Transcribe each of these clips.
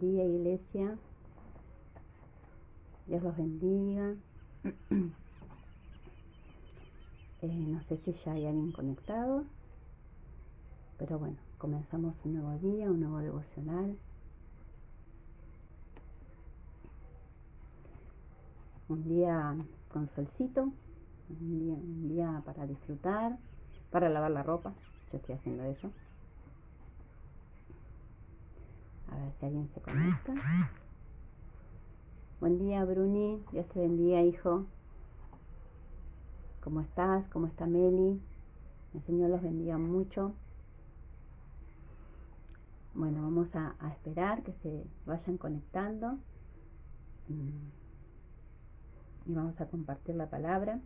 día, iglesia. Dios los bendiga. No sé si ya hay alguien conectado, pero bueno, comenzamos un nuevo día, un nuevo devocional. Un día con solcito, un día para disfrutar, para lavar la ropa. Yo estoy haciendo eso. A ver si alguien se conecta. Buen día, Bruni. Dios te bendiga, hijo. ¿Cómo estás? ¿Cómo está Meli? El Señor los bendiga mucho. Bueno, vamos a esperar que se vayan conectando. Y vamos a compartir la palabra.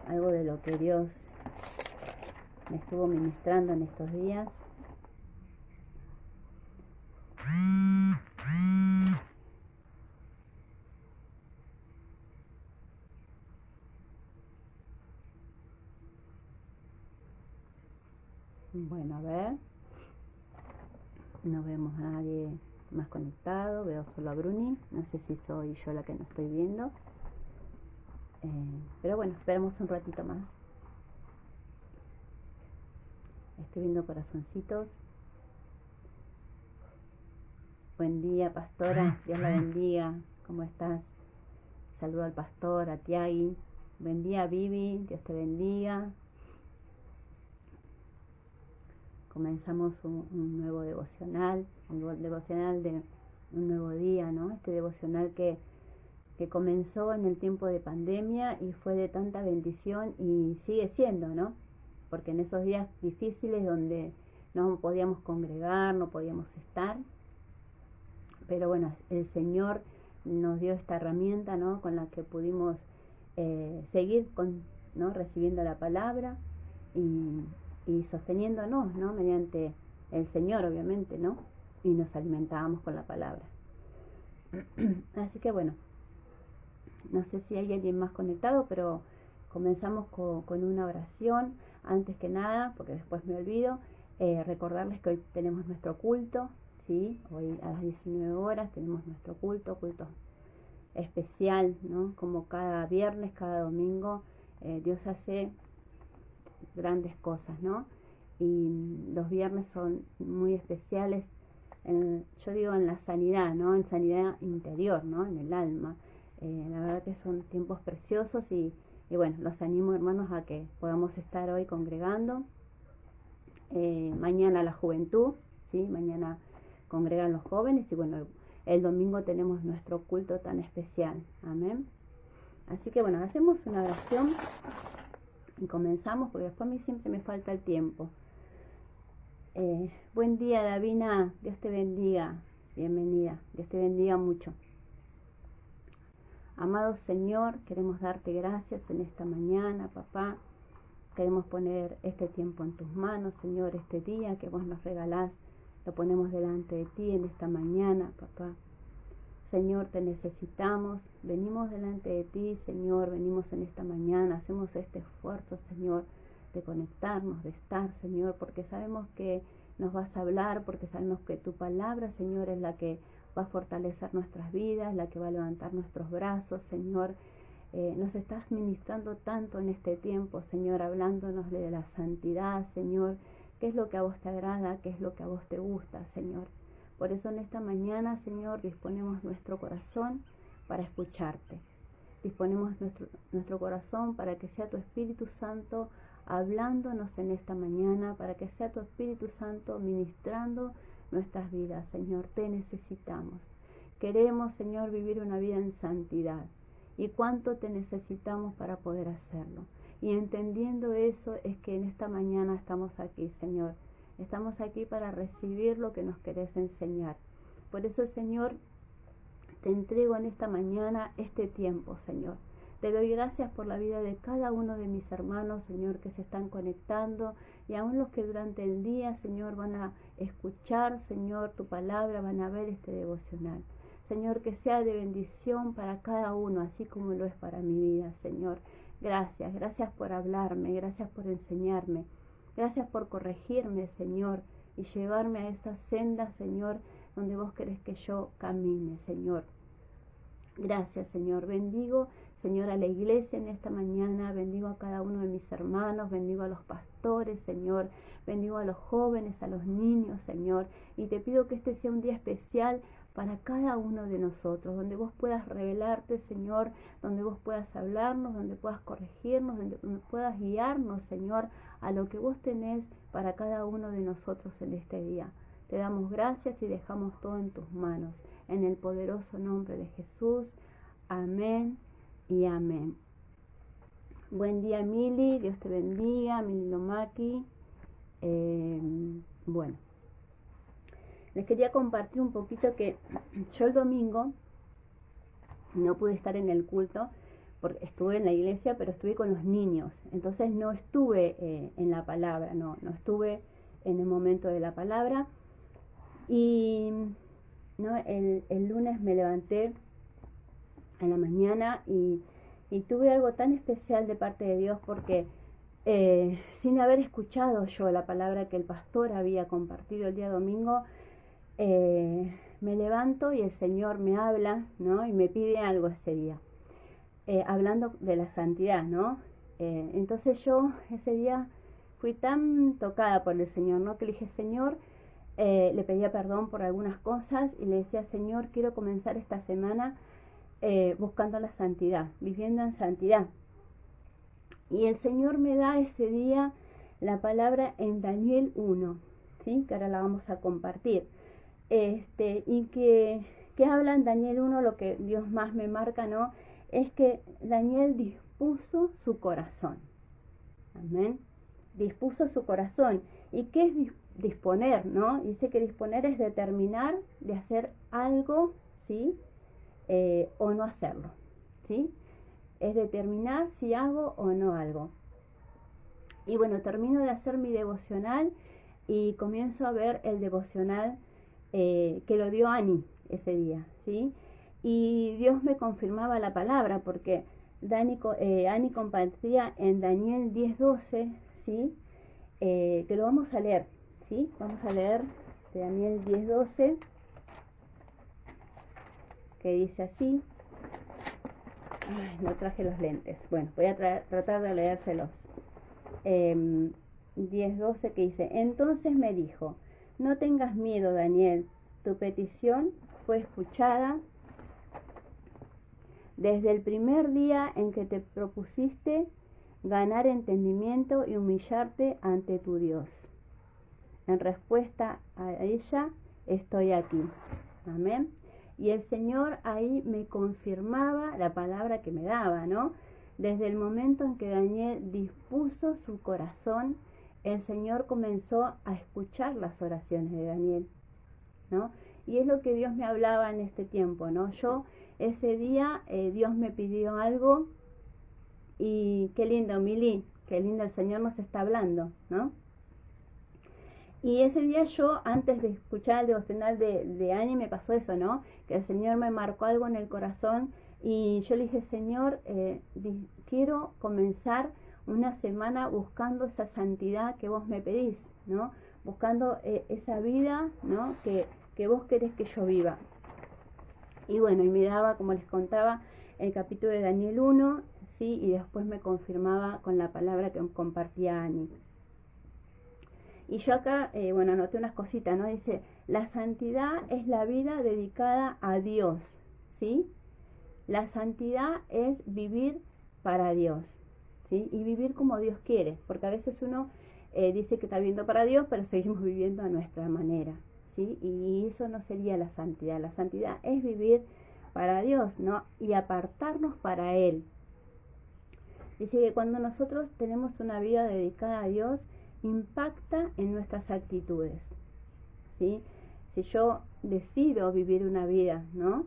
Algo de lo que Dios me estuvo ministrando en estos días. Bueno, a ver. No vemos a nadie más conectado. Veo solo a Bruni. No sé si soy yo la que no estoy viendo. Pero bueno, esperamos un ratito más. Estoy viendo corazoncitos. Buen día, pastora. Dios la bendiga. ¿Cómo estás? Saludo al pastor, a Tiagui. Buen día, Vivi. Dios te bendiga. Comenzamos un nuevo devocional, un devocional de un nuevo día, ¿no? Este devocional que comenzó en el tiempo de pandemia y fue de tanta bendición y sigue siendo, ¿no? Porque en esos días difíciles donde no podíamos congregar, no podíamos estar, pero bueno, el Señor nos dio esta herramienta, ¿no? Con la que pudimos seguir ¿no? Recibiendo la palabra y sosteniéndonos, ¿no? Mediante el Señor, obviamente, ¿no? Y nos alimentábamos con la palabra. Así que bueno, no sé si hay alguien más conectado, pero comenzamos con una oración. Antes que nada, porque después me olvido, recordarles que hoy tenemos nuestro culto, ¿sí? Hoy a las 19 horas tenemos nuestro culto especial, ¿no? Como cada viernes, cada domingo, Dios hace grandes cosas, ¿no? Y los viernes son muy especiales, yo digo en la sanidad, ¿no? En sanidad interior, ¿no? En el alma. La verdad que son tiempos preciosos y bueno, los animo, hermanos, a que podamos estar hoy congregando. Mañana la juventud, ¿sí? Mañana congregan los jóvenes y bueno, el domingo tenemos nuestro culto tan especial. Amén. Así que bueno, hacemos una oración y comenzamos, porque después a mí siempre me falta el tiempo. Buen día, Davina. Dios te bendiga. Bienvenida. Dios te bendiga mucho. Amado Señor, queremos darte gracias en esta mañana, papá. Queremos poner este tiempo en tus manos, Señor, este día que vos nos regalás. Lo ponemos delante de ti en esta mañana, papá. Señor, te necesitamos. Venimos delante de ti, Señor. Venimos en esta mañana. Hacemos este esfuerzo, Señor, de conectarnos, de estar, Señor, porque sabemos que nos vas a hablar, porque sabemos que tu palabra, Señor, es la que va a fortalecer nuestras vidas, la que va a levantar nuestros brazos, Señor. Nos estás ministrando tanto en este tiempo, Señor, hablándonos de la santidad, Señor, qué es lo que a vos te agrada, qué es lo que a vos te gusta, Señor. Por eso en esta mañana, Señor, disponemos nuestro corazón para escucharte. Disponemos nuestro corazón para que sea tu Espíritu Santo hablándonos en esta mañana, para que sea tu Espíritu Santo ministrando nuestras vidas, Señor. Te necesitamos. Queremos, Señor, vivir una vida en santidad. ¿Y cuánto te necesitamos para poder hacerlo? Y entendiendo eso es que en esta mañana estamos aquí, Señor. Estamos aquí para recibir lo que nos querés enseñar. Por eso, Señor, te entrego en esta mañana este tiempo, Señor. Te doy gracias por la vida de cada uno de mis hermanos, Señor, que se están conectando y aún los que durante el día, Señor, van a escuchar, Señor, tu palabra, van a ver este devocional. Señor, que sea de bendición para cada uno, así como lo es para mi vida, Señor. Gracias, gracias por hablarme, gracias por enseñarme, gracias por corregirme, Señor, y llevarme a esa senda, Señor, donde vos querés que yo camine, Señor. Gracias, Señor. Bendigo, Señor, a la iglesia en esta mañana. Bendigo a cada uno de mis hermanos. Bendigo a los pastores, Señor. Bendigo a los jóvenes, a los niños, Señor. Y te pido que este sea un día especial para cada uno de nosotros, donde vos puedas revelarte, Señor, donde vos puedas hablarnos, donde puedas corregirnos, donde puedas guiarnos, Señor, a lo que vos tenés para cada uno de nosotros en este día. Te damos gracias y dejamos todo en tus manos. En el poderoso nombre de Jesús. Amén y amén. Buen día, Mili. Dios te bendiga. Mili Lomaki. Bueno. Les quería compartir un poquito que yo el domingo no pude estar en el culto porque estuve en la iglesia, pero estuve con los niños. Entonces no estuve en la palabra, no estuve en el momento de la palabra. Y ¿no? El lunes me levanté en la mañana y tuve algo tan especial de parte de Dios porque sin haber escuchado yo la palabra que el pastor había compartido el día domingo, me levanto y el Señor me habla, ¿no? Y me pide algo ese día, hablando de la santidad, ¿no? Entonces yo ese día fui tan tocada por el Señor, ¿no? Que le dije, Señor, le pedía perdón por algunas cosas y le decía, Señor, quiero comenzar esta semana buscando la santidad, viviendo en santidad. Y el Señor me da ese día la palabra en Daniel 1, ¿sí? Que ahora la vamos a compartir. Y que habla en Daniel 1, lo que Dios más me marca, ¿no? Es que Daniel dispuso su corazón. Amén. Dispuso su corazón. ¿Y qué es disponer, no? Dice que disponer es determinar de hacer algo, ¿sí? O no hacerlo, ¿sí? Es determinar si hago o no algo. Y bueno, termino de hacer mi devocional y comienzo a ver el devocional que lo dio Ani ese día, ¿sí? Y Dios me confirmaba la palabra porque Ani compartía en Daniel 10:12, ¿sí? Que lo vamos a leer, ¿sí? Vamos a leer de Daniel 10:12, que dice así. Ay, no traje los lentes. Bueno, voy a tratar de leérselos. 10:12 que dice, entonces me dijo, no tengas miedo, Daniel, tu petición fue escuchada desde el primer día en que te propusiste ganar entendimiento y humillarte ante tu Dios. En respuesta a ella, estoy aquí. Amén. Y el Señor ahí me confirmaba la palabra que me daba, ¿no? Desde el momento en que Daniel dispuso su corazón, el Señor comenzó a escuchar las oraciones de Daniel, ¿no? Y es lo que Dios me hablaba en este tiempo, ¿no? Yo ese día Dios me pidió algo y qué lindo, Mili, qué lindo, el Señor nos está hablando, ¿no? Y ese día yo, antes de escuchar el devocional de Ani, me pasó eso, ¿no? Que el Señor me marcó algo en el corazón y yo le dije, Señor, quiero comenzar una semana buscando esa santidad que vos me pedís, ¿no? Buscando esa vida, ¿no? Que vos querés que yo viva. Y bueno, y me daba, como les contaba, el capítulo de Daniel 1, ¿sí? Y después me confirmaba con la palabra que compartía Ani. Y yo acá, bueno, anoté unas cositas, ¿no? Dice, la santidad es la vida dedicada a Dios, ¿sí? La santidad es vivir para Dios, ¿sí? Y vivir como Dios quiere, porque a veces uno dice que está viviendo para Dios, pero seguimos viviendo a nuestra manera, ¿sí? Y eso no sería la santidad. La santidad es vivir para Dios, ¿no? Y apartarnos para Él. Dice que cuando nosotros tenemos una vida dedicada a Dios, impacta en nuestras actitudes, ¿sí? Si yo decido vivir una vida, ¿no?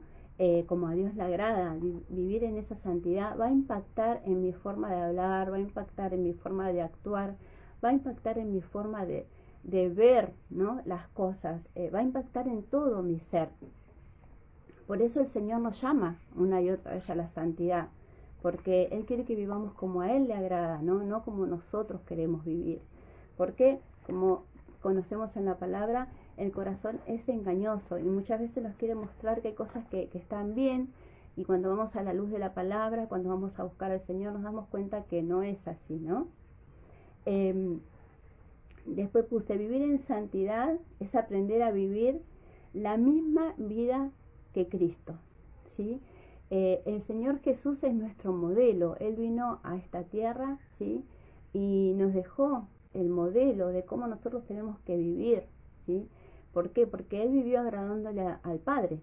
Como a Dios le agrada, vivir en esa santidad, va a impactar en mi forma de hablar, va a impactar en mi forma de actuar, va a impactar en mi forma de ver, ¿no? Las cosas, va a impactar en todo mi ser. Por eso el Señor nos llama una y otra vez a la santidad, porque Él quiere que vivamos como a Él le agrada, ¿no? No como nosotros queremos vivir. Porque, como conocemos en la palabra, el corazón es engañoso y muchas veces nos quiere mostrar que hay cosas que están bien, y cuando vamos a la luz de la palabra, cuando vamos a buscar al Señor, nos damos cuenta que no es así, ¿no? Después puse, vivir en santidad es aprender a vivir la misma vida que Cristo, ¿sí? El Señor Jesús es nuestro modelo. Él vino a esta tierra, ¿sí? Y nos dejó el modelo de cómo nosotros tenemos que vivir, ¿sí? ¿Por qué? Porque Él vivió agradándole al Padre,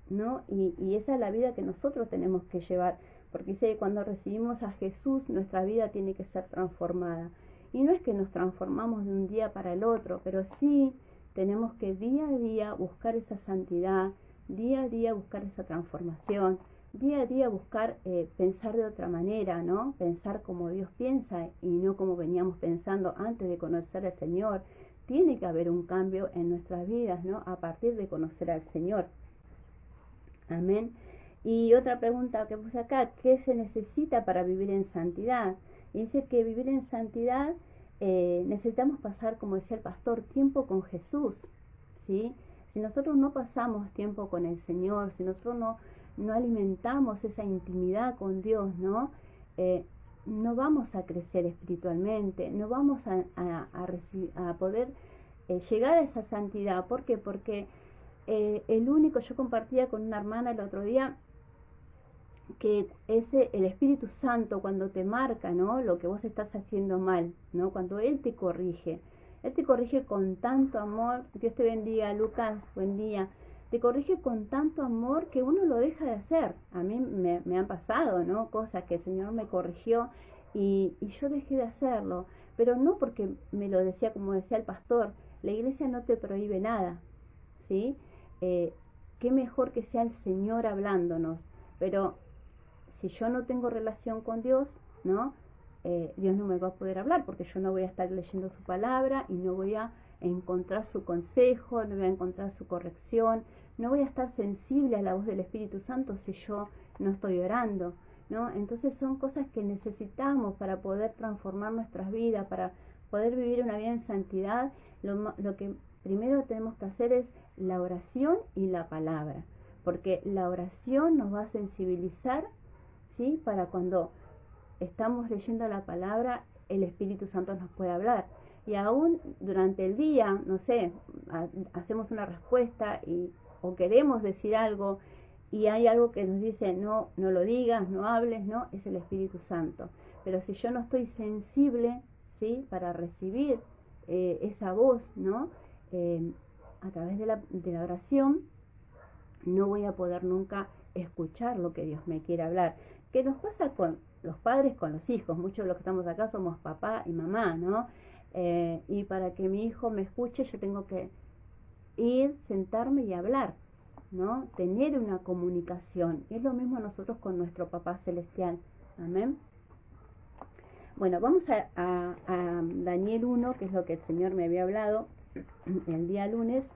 ¿no? Y esa es la vida que nosotros tenemos que llevar, porque dice que cuando recibimos a Jesús, nuestra vida tiene que ser transformada. Y no es que nos transformamos de un día para el otro, pero sí tenemos que día a día buscar esa santidad, día a día buscar esa transformación, día a día buscar pensar de otra manera, ¿no? Pensar como Dios piensa y no como veníamos pensando antes de conocer al Señor. Tiene que haber un cambio en nuestras vidas, ¿no? A partir de conocer al Señor. Amén. Y otra pregunta que puse acá, ¿qué se necesita para vivir en santidad? Y dice que vivir en santidad necesitamos pasar, como decía el pastor, tiempo con Jesús, ¿sí? Si nosotros no pasamos tiempo con el Señor, si nosotros no alimentamos esa intimidad con Dios, ¿no? No vamos a crecer espiritualmente, no vamos a poder llegar a esa santidad. ¿Por qué? Porque yo compartía con una hermana el otro día, que el Espíritu Santo cuando te marca, ¿no? Lo que vos estás haciendo mal, ¿no? Cuando Él te corrige con tanto amor. Dios te bendiga, Lucas, buen día. Te corrige con tanto amor que uno lo deja de hacer. A mí me han pasado, ¿no? Cosas que el Señor me corrigió y yo dejé de hacerlo, pero no porque me lo decía, como decía el pastor, la iglesia no te prohíbe nada, ¿sí? Qué mejor que sea el Señor hablándonos, pero si yo no tengo relación con Dios, ¿no? Dios no me va a poder hablar, porque yo no voy a estar leyendo su palabra y no voy a encontrar su consejo, no voy a encontrar su corrección, no voy a estar sensible a la voz del Espíritu Santo si yo no estoy orando, ¿no? Entonces son cosas que necesitamos para poder transformar nuestras vidas, para poder vivir una vida en santidad. Lo que primero tenemos que hacer es la oración y la palabra, porque la oración nos va a sensibilizar, ¿sí? Para cuando estamos leyendo la palabra, el Espíritu Santo nos puede hablar. Y aún durante el día, no sé, hacemos una respuesta o queremos decir algo y hay algo que nos dice, no lo digas, no hables, no, es el Espíritu Santo. Pero si yo no estoy sensible, ¿sí? Para recibir esa voz, ¿no? A través de la oración, no voy a poder nunca escuchar lo que Dios me quiere hablar. ¿Qué nos pasa con los padres, con los hijos? Muchos de los que estamos acá somos papá y mamá, ¿no? Y para que mi hijo me escuche, yo tengo que ir, sentarme y hablar, ¿no? Tener una comunicación. Y es lo mismo nosotros con nuestro papá celestial. Amén. Bueno, vamos a Daniel 1, que es lo que el Señor me había hablado el día lunes.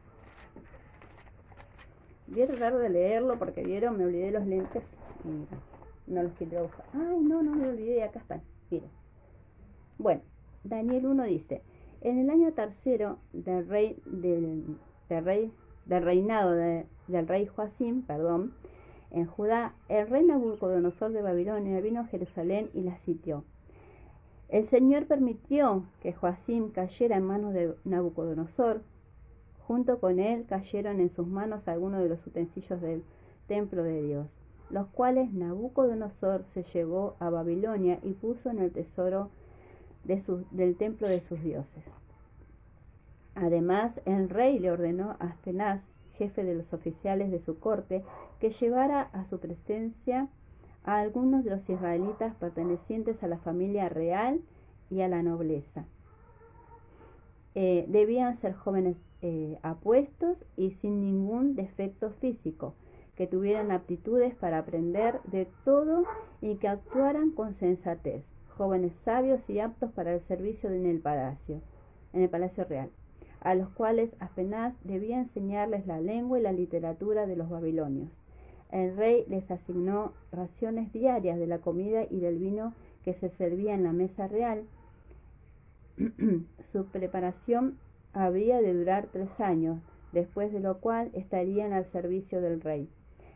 Voy a tratar de leerlo porque vieron, me olvidé los lentes y no los quiero buscar. Ay, no me olvidé, acá están. Miren. Bueno, Daniel 1 dice: en el año tercero del reinado del rey Joacim, en Judá, el rey Nabucodonosor de Babilonia vino a Jerusalén y la sitió. El Señor permitió que Joacim cayera en manos de Nabucodonosor. Junto con él cayeron en sus manos algunos de los utensilios del templo de Dios, los cuales Nabucodonosor se llevó a Babilonia y puso en el tesoro del templo de sus dioses. Además, el rey le ordenó a Aspenaz, jefe de los oficiales de su corte, que llevara a su presencia a algunos de los israelitas pertenecientes a la familia real y a la nobleza. Debían ser jóvenes apuestos y sin ningún defecto físico, que tuvieran aptitudes para aprender de todo y que actuaran con sensatez, jóvenes sabios y aptos para el servicio en el palacio real, a los cuales Aspenaz debía enseñarles la lengua y la literatura de los babilonios. El rey les asignó raciones diarias de la comida y del vino que se servía en la mesa real. Su preparación habría de durar 3 años, después de lo cual estarían al servicio del rey.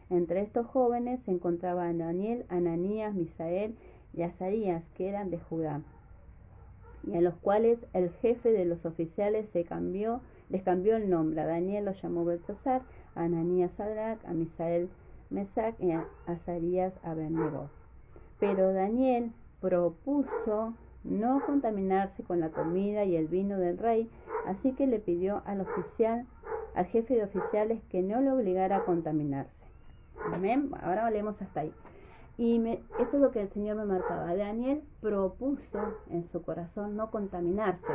Entre estos jóvenes se encontraban Daniel, Ananías, Misael y Azarías, que eran de Judá, y a los cuales el jefe de los oficiales les cambió el nombre. A Daniel lo llamó Beltasar, a Ananías Sadrach, a Misael Mesac y a Azarías Abednego. Pero Daniel propuso no contaminarse con la comida y el vino del rey, así que le pidió al jefe de oficiales, que no le obligara a contaminarse. Amén. Ahora leemos hasta ahí. Esto es lo que el Señor me marcaba. Daniel propuso en su corazón no contaminarse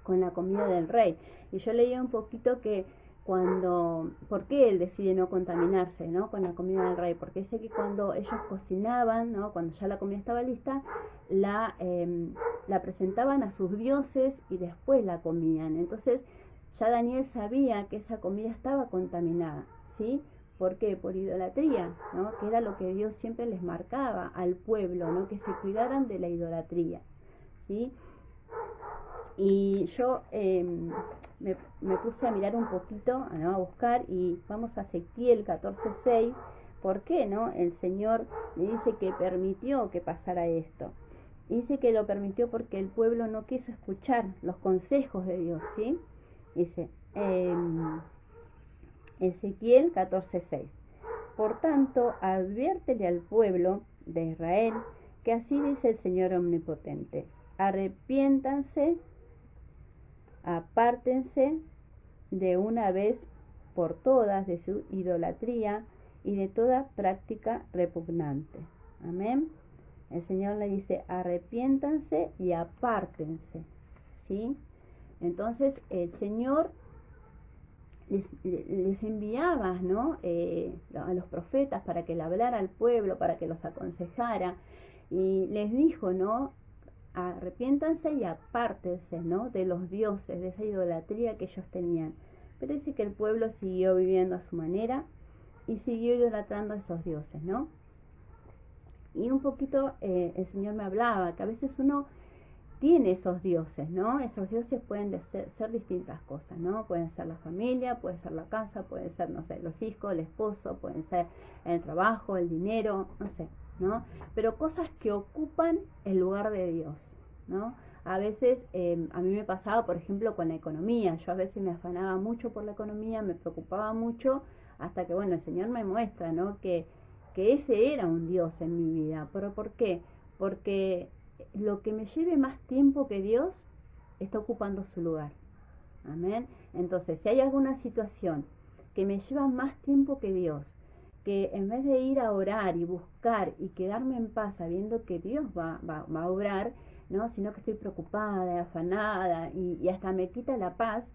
con la comida del rey. Y yo leía un poquito que ¿por qué él decide no contaminarse, ¿no?, con la comida del rey? Porque dice que cuando ellos cocinaban, ¿no?, cuando ya la comida estaba lista, la presentaban a sus dioses y después la comían. Entonces ya Daniel sabía que esa comida estaba contaminada, ¿sí? ¿Por qué? Por idolatría, ¿no?, que era lo que Dios siempre les marcaba al pueblo, ¿no?, que se cuidaran de la idolatría, ¿sí? Y yo me puse a mirar un poquito, ¿no?, a buscar, y vamos a Ezequiel 14:6. ¿Por qué, no? El Señor le dice que permitió que pasara esto. Dice que lo permitió porque el pueblo no quiso escuchar los consejos de Dios, ¿sí? Dice Ezequiel 14:6. Por tanto, adviértele al pueblo de Israel que así dice el Señor Omnipotente: arrepiéntanse, apártense de una vez por todas de su idolatría y de toda práctica repugnante. Amén. El Señor le dice: arrepiéntanse y apártense, ¿sí? Entonces el Señor les enviaba, ¿no?, a los profetas para que le hablara al pueblo, para que los aconsejara, y les dijo, ¿no?, arrepiéntanse y apártense, ¿no?, de los dioses, de esa idolatría que ellos tenían. Pero dice que el pueblo siguió viviendo a su manera y siguió idolatrando a esos dioses, ¿no? Y un poquito el Señor me hablaba que a veces uno tiene esos dioses, ¿no? Esos dioses pueden ser distintas cosas, ¿no? Pueden ser la familia, puede ser la casa, pueden ser, no sé, los hijos, el esposo, pueden ser el trabajo, el dinero, no sé, ¿no? Pero cosas que ocupan el lugar de Dios, ¿no? A veces, a mí me pasaba, por ejemplo, con la economía. Yo a veces me afanaba mucho por la economía, me preocupaba mucho, hasta que, bueno, el Señor me muestra, ¿no?, que ese era un Dios en mi vida. ¿Pero por qué? Porque lo que me lleve más tiempo que Dios está ocupando su lugar. Amén. Entonces, si hay alguna situación que me lleva más tiempo que Dios, que en vez de ir a orar y buscar y quedarme en paz sabiendo que Dios va a obrar, ¿no?, sino que estoy preocupada, afanada y hasta me quita la paz,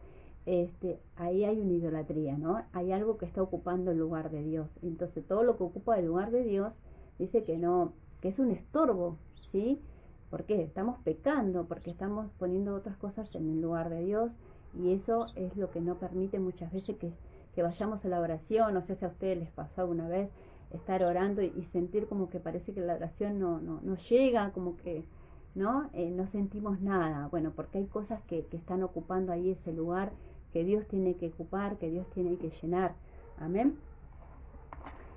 ahí hay una idolatría, ¿no? Hay algo que está ocupando el lugar de Dios. Entonces todo lo que ocupa el lugar de Dios dice que no, que es un estorbo, ¿sí? ¿Por qué? Estamos pecando, porque estamos poniendo otras cosas en el lugar de Dios, y eso es lo que no permite muchas veces que vayamos a la oración. No sé si a ustedes les pasó alguna vez estar orando y sentir como que parece que la oración no llega, como que no sentimos nada. Bueno, porque hay cosas que están ocupando ahí ese lugar que Dios tiene que ocupar, que Dios tiene que llenar. Amén.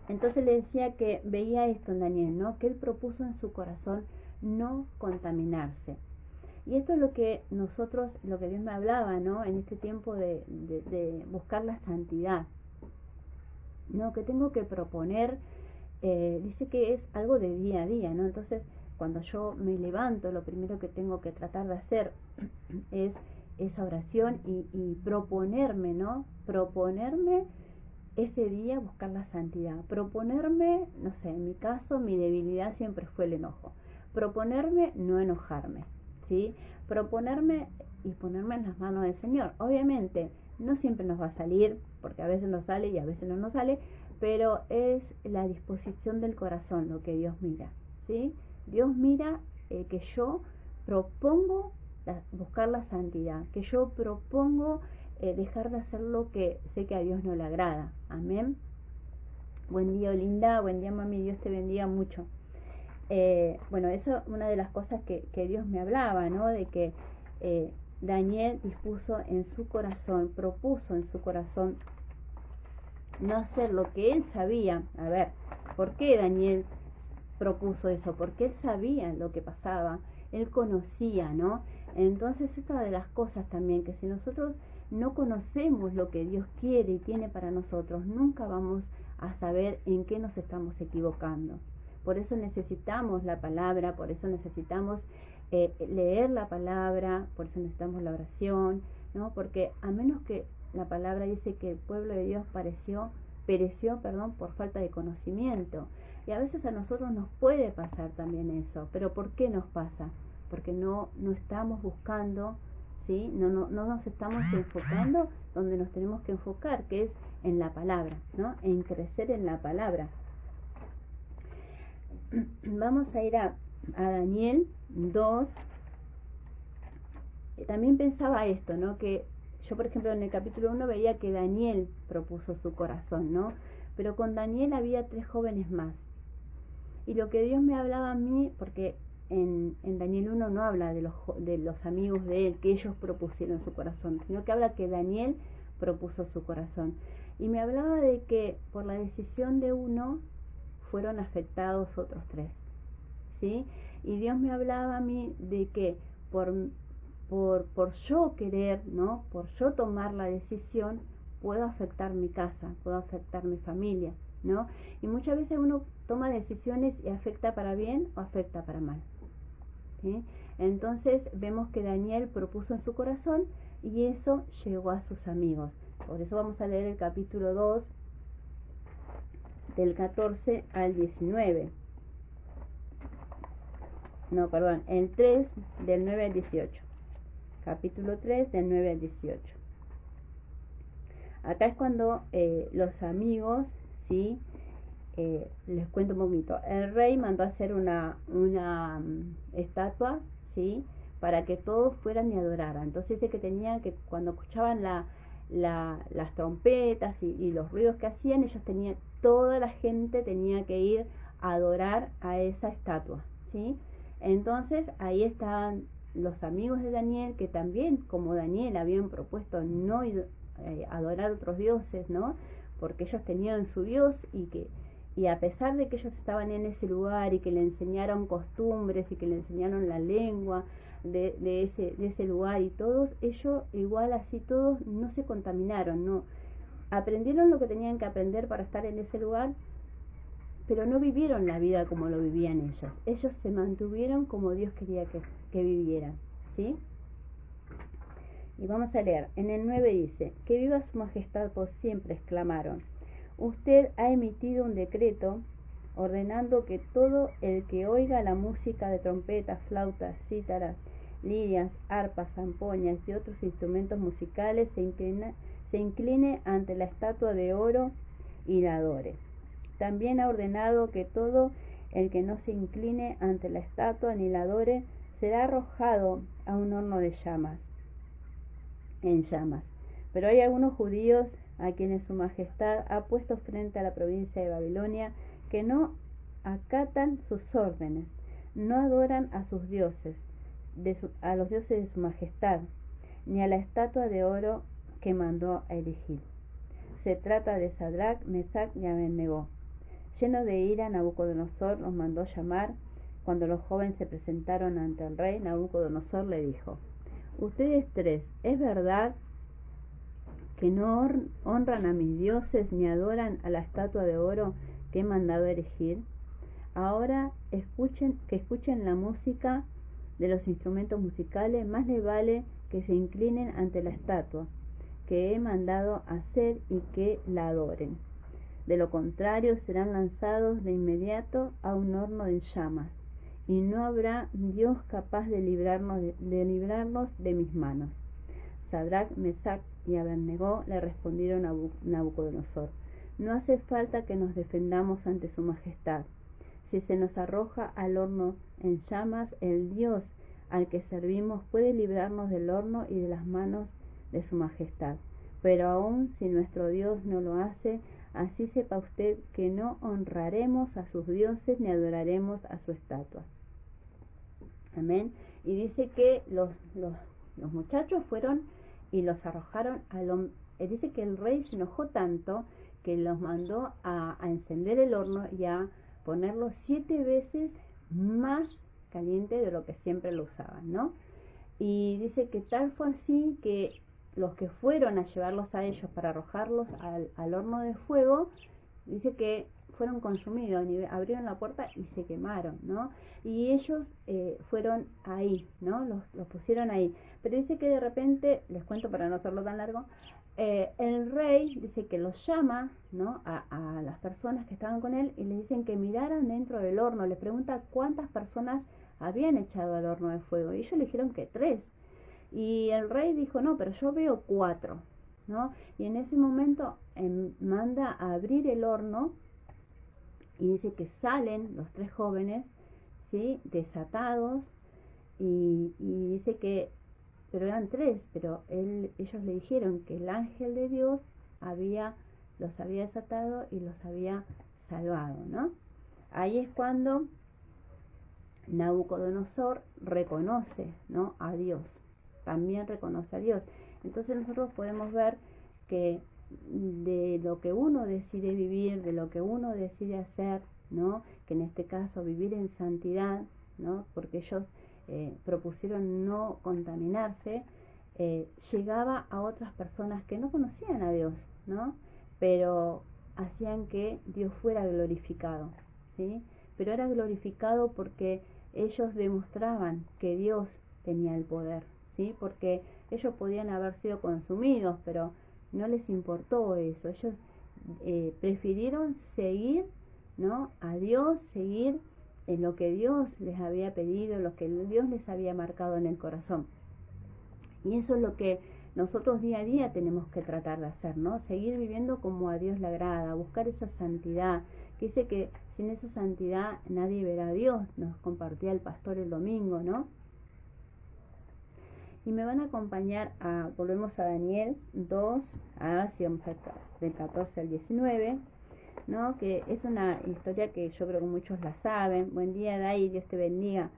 Entonces le decía que veía esto en Daniel, ¿no?, que él propuso en su corazón no contaminarse. Y esto es lo que Dios me hablaba, ¿no?, en este tiempo de buscar la santidad, ¿no?, que tengo que proponer. Dice que es algo de día a día, ¿no? Entonces, cuando yo me levanto, lo primero que tengo que tratar de hacer es esa oración y proponerme, ¿no? Proponerme ese día buscar la santidad. Proponerme, no sé, en mi caso, mi debilidad siempre fue el enojo. Proponerme no enojarme, ¿sí? Proponerme y ponerme en las manos del Señor. Obviamente, no siempre nos va a salir, porque a veces nos sale y a veces no nos sale, pero es la disposición del corazón lo que Dios mira, ¿sí? Dios mira que yo propongo buscar la santidad, que yo propongo dejar de hacer lo que sé que a Dios no le agrada. Amén. Buen día, Linda. Buen día, mami. Dios te bendiga mucho. Bueno, eso es una de las cosas que Dios me hablaba, ¿no? De que Daniel dispuso en su corazón, propuso en su corazón no hacer lo que él sabía. A ver, ¿por qué Daniel propuso eso? Porque él sabía lo que pasaba, él conocía, ¿no? Entonces, esta de las cosas también, que si nosotros no conocemos lo que Dios quiere y tiene para nosotros, nunca vamos a saber en qué nos estamos equivocando. Por eso necesitamos la palabra, por eso necesitamos leer la palabra, por eso necesitamos la oración, ¿no? Porque a menos que la palabra dice que el pueblo de Dios pereció por falta de conocimiento. Y a veces a nosotros nos puede pasar también eso. Pero ¿por qué nos pasa? Porque no estamos buscando, ¿sí? No nos estamos enfocando donde nos tenemos que enfocar, que es en la palabra, ¿no? En crecer en la palabra. Vamos a ir a Daniel 2. También pensaba esto, ¿no? Que yo, por ejemplo, en el capítulo 1 veía que Daniel propuso su corazón, ¿no? Pero con Daniel había 3 jóvenes más. Y lo que Dios me hablaba a mí, porque en Daniel 1 no habla de los amigos de él, que ellos propusieron su corazón, sino que habla que Daniel propuso su corazón. Y me hablaba de que por la decisión de uno fueron afectados otros 3, ¿sí? Y Dios me hablaba a mí de que por yo querer, ¿no? Por yo tomar la decisión, puedo afectar mi casa, puedo afectar mi familia, ¿no? Y muchas veces uno toma decisiones y afecta para bien o afecta para mal, ¿sí? Entonces vemos que Daniel propuso en su corazón y eso llegó a sus amigos. Por eso vamos a leer el capítulo 2 del 14 al 19. No, perdón, el 3 del 9 al 18. Capítulo 3 del 9 al 18. Acá es cuando los amigos, ¿sí? Les cuento un poquito. El rey mandó a hacer una estatua, ¿sí? Para que todos fueran y adoraran. Entonces dice que tenían que, cuando escuchaban las trompetas y los ruidos que hacían, toda la gente tenía que ir a adorar a esa estatua, ¿sí? Entonces ahí estaban los amigos de Daniel, que también, como Daniel, habían propuesto no adorar otros dioses, ¿no? Porque ellos tenían su Dios y a pesar de que ellos estaban en ese lugar y que le enseñaron costumbres y que le enseñaron la lengua de ese lugar y todos, ellos igual así todos no se contaminaron, no aprendieron lo que tenían que aprender para estar en ese lugar, pero no vivieron la vida como lo vivían ellos. Ellos se mantuvieron como Dios quería que vivieran, ¿sí? Y vamos a leer. En el 9 dice: que viva su majestad por siempre, exclamaron. Usted ha emitido un decreto ordenando que todo el que oiga la música de trompetas, flautas, cítaras, lirias, arpas, zampoñas y otros instrumentos musicales se incline ante la estatua de oro y la adore. También ha ordenado que todo el que no se incline ante la estatua ni la adore será arrojado a un horno de llamas, en llamas. Pero hay algunos judíos a quienes su majestad ha puesto frente a la provincia de Babilonia que no acatan sus órdenes, no adoran a sus dioses, a los dioses de su majestad, ni a la estatua de oro que mandó a erigir. Se trata de Sadrac, Mesac y Abednego. Lleno de ira, Nabucodonosor los mandó llamar. Cuando los jóvenes se presentaron ante el rey, Nabucodonosor le dijo: ustedes 3, ¿es verdad que no honran a mis dioses ni adoran a la estatua de oro que he mandado erigir? Ahora que escuchen la música de los instrumentos musicales, más les vale que se inclinen ante la estatua que he mandado hacer y que la adoren. De lo contrario, serán lanzados de inmediato a un horno de llamas, y no habrá Dios capaz de librarnos de mis manos. Sadrac, Mesac y Abednego le respondieron a Nabucodonosor: no hace falta que nos defendamos ante su majestad. Si se nos arroja al horno en llamas, el Dios al que servimos puede librarnos del horno y de las manos de su majestad. Pero aun si nuestro Dios no lo hace, así sepa usted que no honraremos a sus dioses ni adoraremos a su estatua. Amén. Y dice que Los muchachos fueron y los arrojaron dice que el rey se enojó tanto que los mandó a encender el horno y a ponerlo 7 veces más caliente de lo que siempre lo usaban, ¿no? Y dice que tal fue así que los que fueron a llevarlos a ellos para arrojarlos al horno de fuego, dice que fueron consumidos, abrieron la puerta y se quemaron, ¿no? Y ellos fueron ahí, ¿no? Los pusieron ahí. Pero dice que de repente, les cuento para no hacerlo tan largo, el rey dice que los llama, ¿no? a las personas que estaban con él y les dicen que miraran dentro del horno. Les pregunta cuántas personas habían echado al horno de fuego. Y ellos le dijeron que 3. Y el rey dijo, no, pero yo veo 4, ¿no? Y en ese momento manda a abrir el horno y dice que salen los 3 jóvenes, ¿sí? Desatados, y dice que, pero eran 3, pero ellos le dijeron que el ángel de Dios los había desatado y los había salvado, ¿no? Ahí es cuando Nabucodonosor reconoce, ¿no? A Dios, también reconoce a Dios. Entonces nosotros podemos ver que de lo que uno decide vivir, de lo que uno decide hacer, ¿no? Que en este caso vivir en santidad, ¿no? Porque ellos propusieron no contaminarse, llegaba a otras personas que no conocían a Dios, ¿no? Pero hacían que Dios fuera glorificado, ¿sí? Pero era glorificado porque ellos demostraban que Dios tenía el poder, ¿sí? Porque ellos podían haber sido consumidos, pero no les importó eso. Ellos prefirieron seguir, ¿no? A Dios, seguir en lo que Dios les había pedido, lo que Dios les había marcado en el corazón. Y eso es lo que nosotros día a día tenemos que tratar de hacer, ¿no? Seguir viviendo como a Dios le agrada, buscar esa santidad, que dice que sin esa santidad nadie verá a Dios, nos compartía el pastor el domingo, ¿no? Y me van a acompañar volvemos a Daniel 2, del 14 al 19, ¿no? Que es una historia que yo creo que muchos la saben. Buen día, Dai, Dios te bendiga.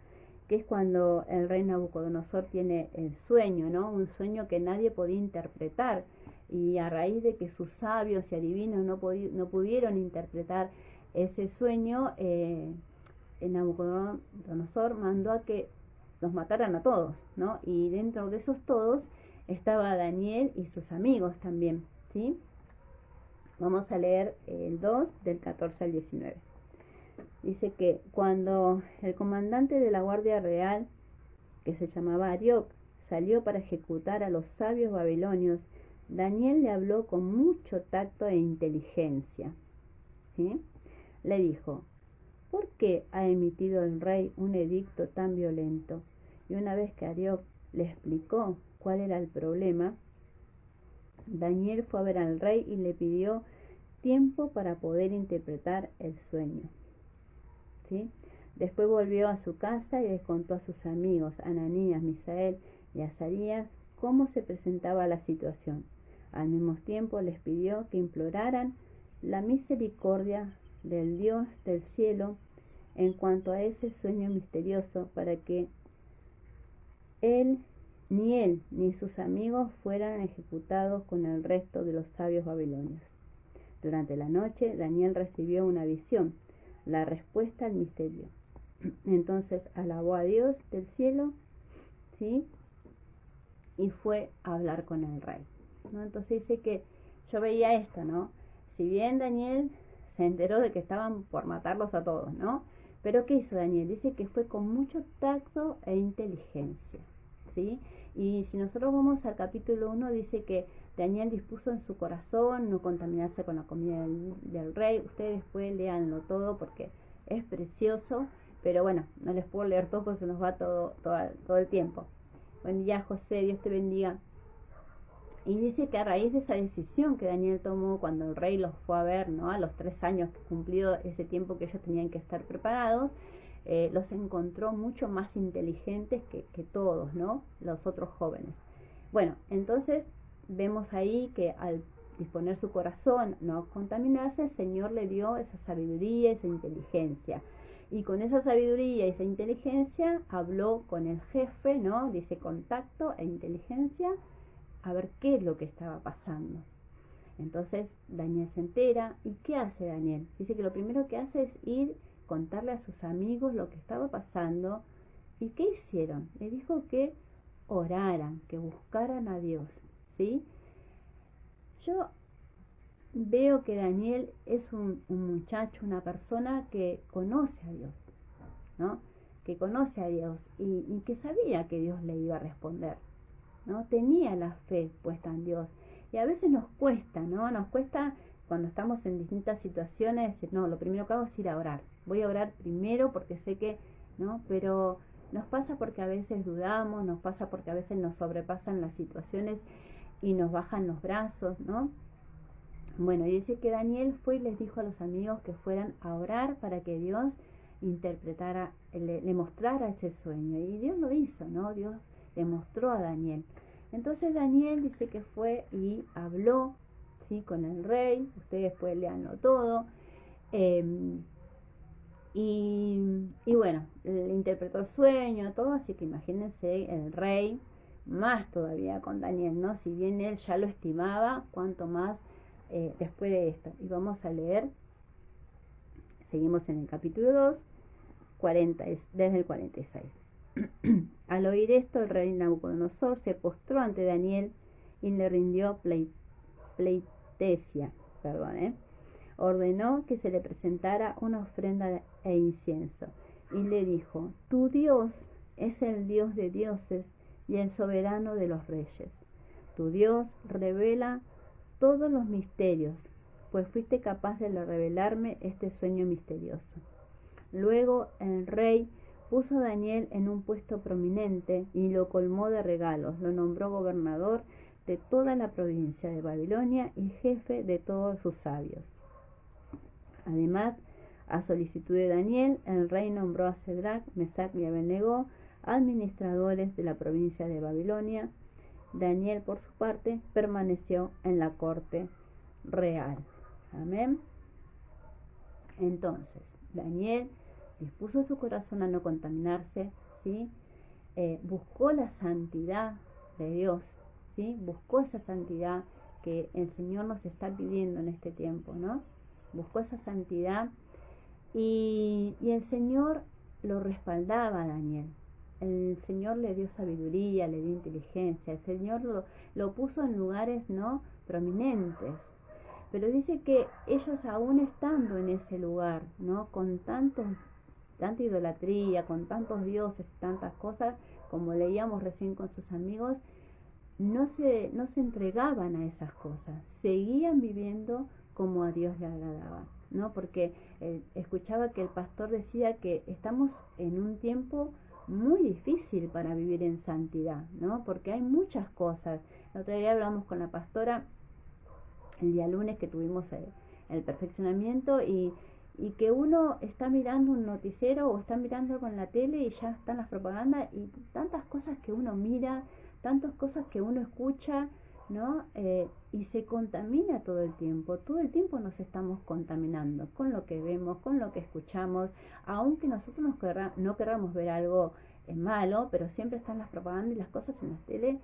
Que es cuando el rey Nabucodonosor tiene el sueño, ¿no? Un sueño que nadie podía interpretar. Y a raíz de que sus sabios y adivinos no pudieron interpretar ese sueño, Nabucodonosor mandó a que los mataran a todos, ¿no? Y dentro de esos todos estaba Daniel y sus amigos también, ¿sí? Vamos a leer el 2 del 14 al 19. Dice que cuando el comandante de la Guardia Real, que se llamaba Arioc, salió para ejecutar a los sabios babilonios, Daniel le habló con mucho tacto e inteligencia, ¿sí? Le dijo, ¿por qué ha emitido el rey un edicto tan violento? Y una vez que Arioc le explicó cuál era el problema, Daniel fue a ver al rey y le pidió tiempo para poder interpretar el sueño, ¿sí? Después volvió a su casa y les contó a sus amigos, Ananías, Misael y Azarías, cómo se presentaba la situación. Al mismo tiempo les pidió que imploraran la misericordia del Dios del cielo en cuanto a ese sueño misterioso, para que él ni sus amigos fueran ejecutados con el resto de los sabios babilonios. Durante la noche Daniel recibió una visión, la respuesta al misterio. Entonces alabó a Dios del cielo, ¿sí? Y fue a hablar con el rey, ¿no? Entonces dice que yo veía esto, ¿no? Si bien Daniel se enteró de que estaban por matarlos a todos, ¿no? Pero ¿qué hizo Daniel? Dice que fue con mucho tacto e inteligencia, ¿sí? Y si nosotros vamos al capítulo 1, dice que Daniel dispuso en su corazón no contaminarse con la comida del rey. Ustedes después léanlo todo porque es precioso, pero bueno, no les puedo leer todo porque se nos va todo el tiempo. Buen día, José, Dios te bendiga. Y dice que a raíz de esa decisión que Daniel tomó cuando el rey los fue a ver, ¿no? A los 3 años que cumplido ese tiempo que ellos tenían que estar preparados, los encontró mucho más inteligentes que todos, ¿no? Los otros jóvenes. Bueno, entonces vemos ahí que al disponer su corazón no contaminarse, el Señor le dio esa sabiduría, esa inteligencia. Y con esa sabiduría y esa inteligencia habló con el jefe, ¿no? Dice contacto e inteligencia, a ver qué es lo que estaba pasando. Entonces Daniel se entera. ¿Y qué hace Daniel? Dice que lo primero que hace es ir, contarle a sus amigos lo que estaba pasando. ¿Y qué hicieron? Le dijo que oraran, que buscaran a Dios, ¿sí? Yo veo que Daniel es un muchacho, una persona que conoce a Dios, ¿no? Que conoce a Dios y que sabía que Dios le iba a responder, ¿no? Tenía la fe puesta en Dios. Y a veces nos cuesta, ¿no? Nos cuesta cuando estamos en distintas situaciones decir, no, lo primero que hago es ir a orar. Voy a orar primero porque sé que, ¿no? Pero nos pasa porque a veces dudamos, nos pasa porque a veces nos sobrepasan las situaciones y nos bajan los brazos, ¿no? Bueno, dice que Daniel fue y les dijo a los amigos que fueran a orar para que Dios interpretara, le mostrara ese sueño. Y Dios lo hizo, ¿no? Dios le mostró a Daniel. Entonces Daniel dice que fue y habló, ¿sí? Con el rey. Ustedes después leanlo todo. Y bueno, le interpretó el sueño, todo. Así que imagínense el rey, más todavía con Daniel, ¿no? Si bien él ya lo estimaba, cuanto más después de esto. Y vamos a leer, seguimos en el capítulo 2, desde el 46. Al oír esto, el rey Nabucodonosor se postró ante Daniel y le rindió pleitesía. Ordenó que se le presentara una ofrenda e incienso. Y le dijo, tu Dios es el Dios de dioses y el soberano de los reyes. Tu Dios revela todos los misterios, pues fuiste capaz de revelarme este sueño misterioso. Luego el rey puso a Daniel en un puesto prominente y lo colmó de regalos. Lo nombró gobernador de toda la provincia de Babilonia y jefe de todos sus sabios. Además, a solicitud de Daniel, el rey nombró a Sadrach, Mesach y Abednego administradores de la provincia de Babilonia. Daniel, por su parte, permaneció en la corte real. Amén. Entonces, Daniel dispuso su corazón a no contaminarse, ¿sí? Buscó la santidad de Dios, ¿sí? Buscó esa santidad que el Señor nos está pidiendo en este tiempo, ¿no? Buscó esa santidad y el Señor lo respaldaba a Daniel. El Señor le dio sabiduría, le dio inteligencia, el Señor lo puso en lugares, ¿no?, prominentes. Pero dice que ellos aún estando en ese lugar, ¿no?, con tanta idolatría, con tantos dioses y tantas cosas, como leíamos recién con sus amigos, no se entregaban a esas cosas, seguían viviendo como a Dios le agradaba, ¿no? Porque escuchaba que el pastor decía que estamos en un tiempo muy difícil para vivir en santidad, ¿no? Porque hay muchas cosas. El otro día hablamos con la pastora el día lunes que tuvimos el perfeccionamiento y que uno está mirando un noticiero o está mirando con la tele y ya están las propagandas y tantas cosas que uno mira, tantas cosas que uno escucha, ¿no? Y se contamina todo el tiempo nos estamos contaminando con lo que vemos, con lo que escuchamos, aunque nosotros no querramos ver algo malo, pero siempre están las propagandas y las cosas en la tele,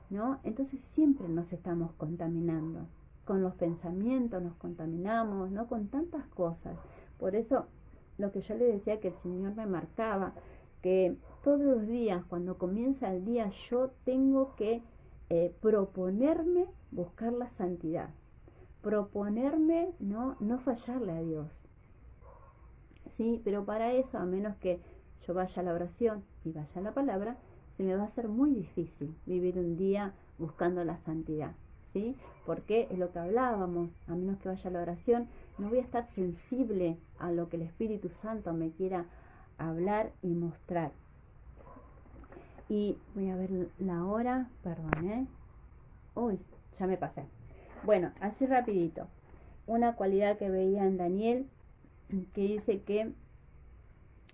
¿no? Entonces siempre nos estamos contaminando, con los pensamientos nos contaminamos, ¿no? Con tantas cosas. Por eso lo que yo le decía que el Señor me marcaba, que todos los días, cuando comienza el día, yo tengo que proponerme buscar la santidad, proponerme no fallarle a Dios, ¿sí? Pero para eso, a menos que yo vaya a la oración y vaya a la palabra, se me va a hacer muy difícil vivir un día buscando la santidad, ¿sí? Porque es lo que hablábamos, a menos que vaya a la oración, no voy a estar sensible a lo que el Espíritu Santo me quiera hablar y mostrar. Y voy a ver la hora, perdón, uy, ya me pasé. Bueno, así rapidito. Una cualidad que veía en Daniel, que dice que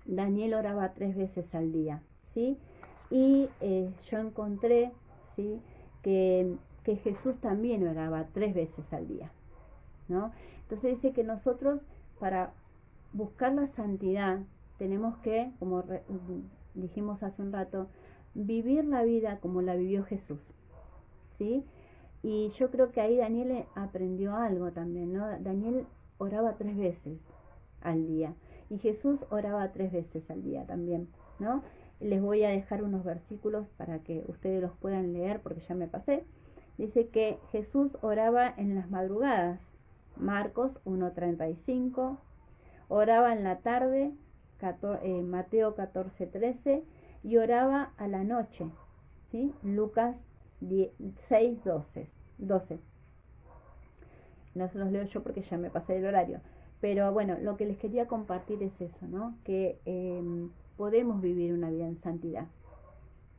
Daniel oraba 3 veces al día, ¿sí? Y yo encontré, ¿sí?, que Jesús también oraba 3 veces al día, ¿no? Entonces dice que nosotros, para buscar la santidad, tenemos que, como dijimos hace un rato, vivir la vida como la vivió Jesús, ¿sí? Y yo creo que ahí Daniel aprendió algo también, ¿no? Daniel oraba 3 veces al día y Jesús oraba 3 veces al día también, ¿no? Les voy a dejar unos versículos para que ustedes los puedan leer porque ya me pasé. Dice que Jesús oraba en las madrugadas, Marcos 1:35, oraba en la tarde, Mateo 14:13, y oraba a la noche, ¿sí? Lucas 6:12. No se los leo yo porque ya me pasé del horario. Pero bueno, lo que les quería compartir es eso, ¿no? Que podemos vivir una vida en santidad.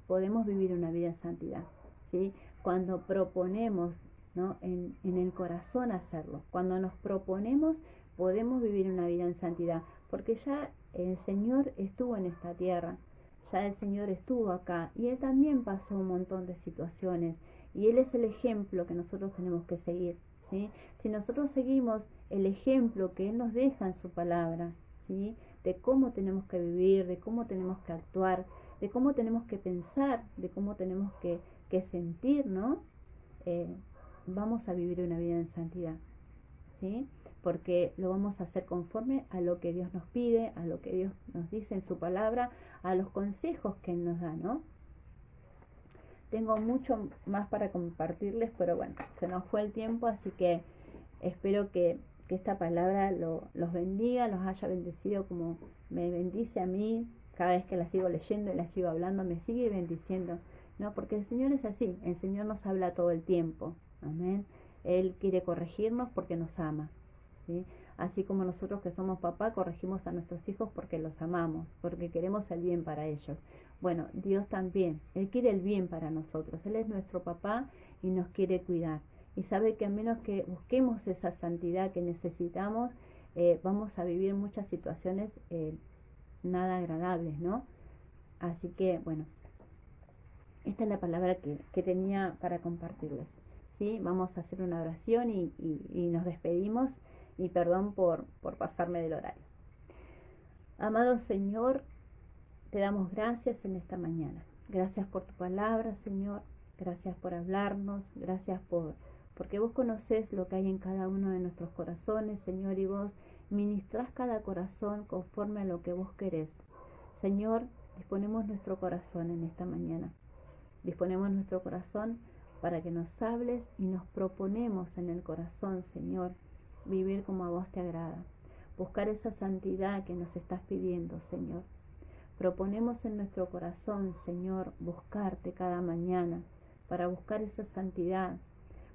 Podemos vivir una vida en santidad, ¿sí? Cuando proponemos, ¿no? en el corazón hacerlo. Cuando nos proponemos, podemos vivir una vida en santidad. Porque ya el Señor estuvo en esta tierra. Ya el Señor estuvo acá. Y Él también pasó un montón de situaciones. Y Él es el ejemplo que nosotros tenemos que seguir, ¿sí? Si nosotros seguimos el ejemplo que Él nos deja en su palabra, ¿sí? De cómo tenemos que vivir, de cómo tenemos que actuar, de cómo tenemos que pensar, de cómo tenemos que sentir, ¿no? Vamos a vivir una vida en santidad, ¿sí? Porque lo vamos a hacer conforme a lo que Dios nos pide, a lo que Dios nos dice en su palabra, a los consejos que Él nos da, ¿no? Tengo mucho más para compartirles, pero bueno, se nos fue el tiempo, así que espero que esta palabra los bendiga, los haya bendecido como me bendice a mí. Cada vez que la sigo leyendo y la sigo hablando, me sigue bendiciendo, ¿no? Porque el Señor es así, el Señor nos habla todo el tiempo, amén. Él quiere corregirnos porque nos ama, ¿sí? Así como nosotros que somos papá corregimos a nuestros hijos porque los amamos, porque queremos el bien para ellos. Bueno, Dios también, Él quiere el bien para nosotros, Él es nuestro papá y nos quiere cuidar. Y sabe que a menos que busquemos esa santidad que necesitamos, vamos a vivir muchas situaciones nada agradables, ¿no? Así que, bueno, esta es la palabra que tenía para compartirles, ¿sí? Vamos a hacer una oración y nos despedimos, y perdón por pasarme del horario. Amado Señor, te damos gracias en esta mañana. Gracias por tu palabra, Señor. Gracias por hablarnos. Gracias porque vos conocés lo que hay en cada uno de nuestros corazones, Señor, y vos ministrás cada corazón conforme a lo que vos querés. Señor, disponemos nuestro corazón en esta mañana. Disponemos nuestro corazón para que nos hables y nos proponemos en el corazón, Señor, vivir como a vos te agrada. Buscar esa santidad que nos estás pidiendo, Señor. Proponemos en nuestro corazón, Señor, buscarte cada mañana para buscar esa santidad,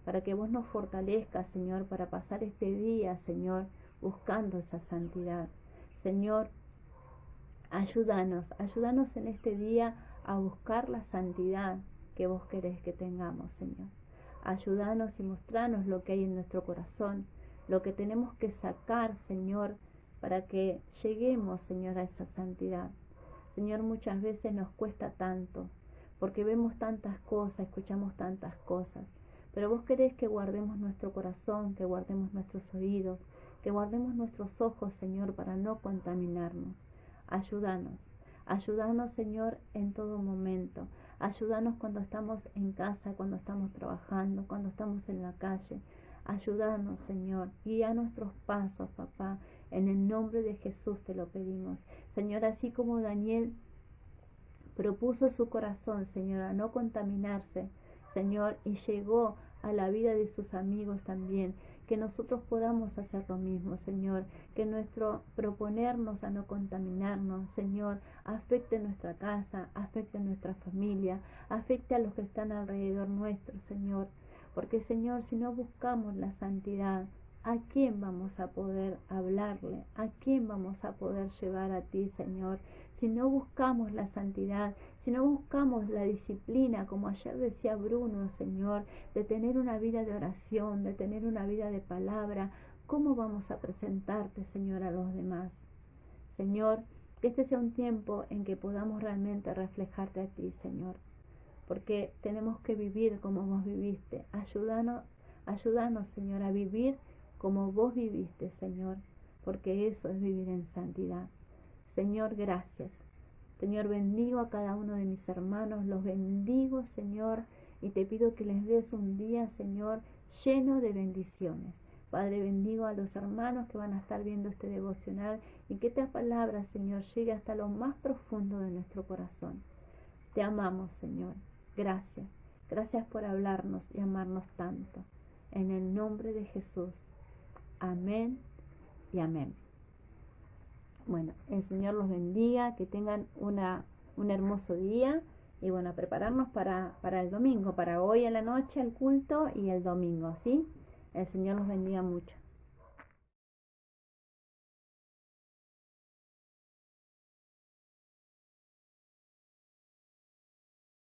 para que vos nos fortalezcas, Señor, para pasar este día, Señor, buscando esa santidad. Señor, ayúdanos en este día a buscar la santidad que vos querés que tengamos, Señor. Ayúdanos y mostranos lo que hay en nuestro corazón, lo que tenemos que sacar, Señor, para que lleguemos, Señor, a esa santidad. Señor, muchas veces nos cuesta tanto, porque vemos tantas cosas, escuchamos tantas cosas, pero vos querés que guardemos nuestro corazón, que guardemos nuestros oídos, que guardemos nuestros ojos, Señor, para no contaminarnos. Ayúdanos, Señor, en todo momento. Ayúdanos cuando estamos en casa, cuando estamos trabajando, cuando estamos en la calle. Ayúdanos, Señor, guía nuestros pasos, papá. En el nombre de Jesús te lo pedimos. Señor, así como Daniel propuso su corazón, Señor, a no contaminarse, Señor, y llegó a la vida de sus amigos también, que nosotros podamos hacer lo mismo, Señor, que nuestro proponernos a no contaminarnos, Señor, afecte nuestra casa, afecte nuestra familia, afecte a los que están alrededor nuestro, Señor, porque, Señor, si no buscamos la santidad, ¿a quién vamos a poder hablarle? ¿A quién vamos a poder llevar a ti, Señor? Si no buscamos la santidad, si no buscamos la disciplina, como ayer decía Bruno, Señor, de tener una vida de oración, de tener una vida de palabra, ¿cómo vamos a presentarte, Señor, a los demás? Señor, que este sea un tiempo en que podamos realmente reflejarte a ti, Señor, porque tenemos que vivir como vos viviste. Ayúdanos, Señor, a vivir como vos viviste, Señor, porque eso es vivir en santidad. Señor, gracias. Señor, bendigo a cada uno de mis hermanos, los bendigo, Señor, y te pido que les des un día, Señor, lleno de bendiciones. Padre, bendigo a los hermanos que van a estar viendo este devocional y que esta palabra, Señor, llegue hasta lo más profundo de nuestro corazón. Te amamos, Señor. Gracias. Gracias por hablarnos y amarnos tanto. En el nombre de Jesús. Amén y amén. Bueno, el Señor los bendiga, que tengan un hermoso día y bueno, a prepararnos para el domingo, para hoy a la noche, el culto y el domingo, ¿sí? El Señor los bendiga mucho.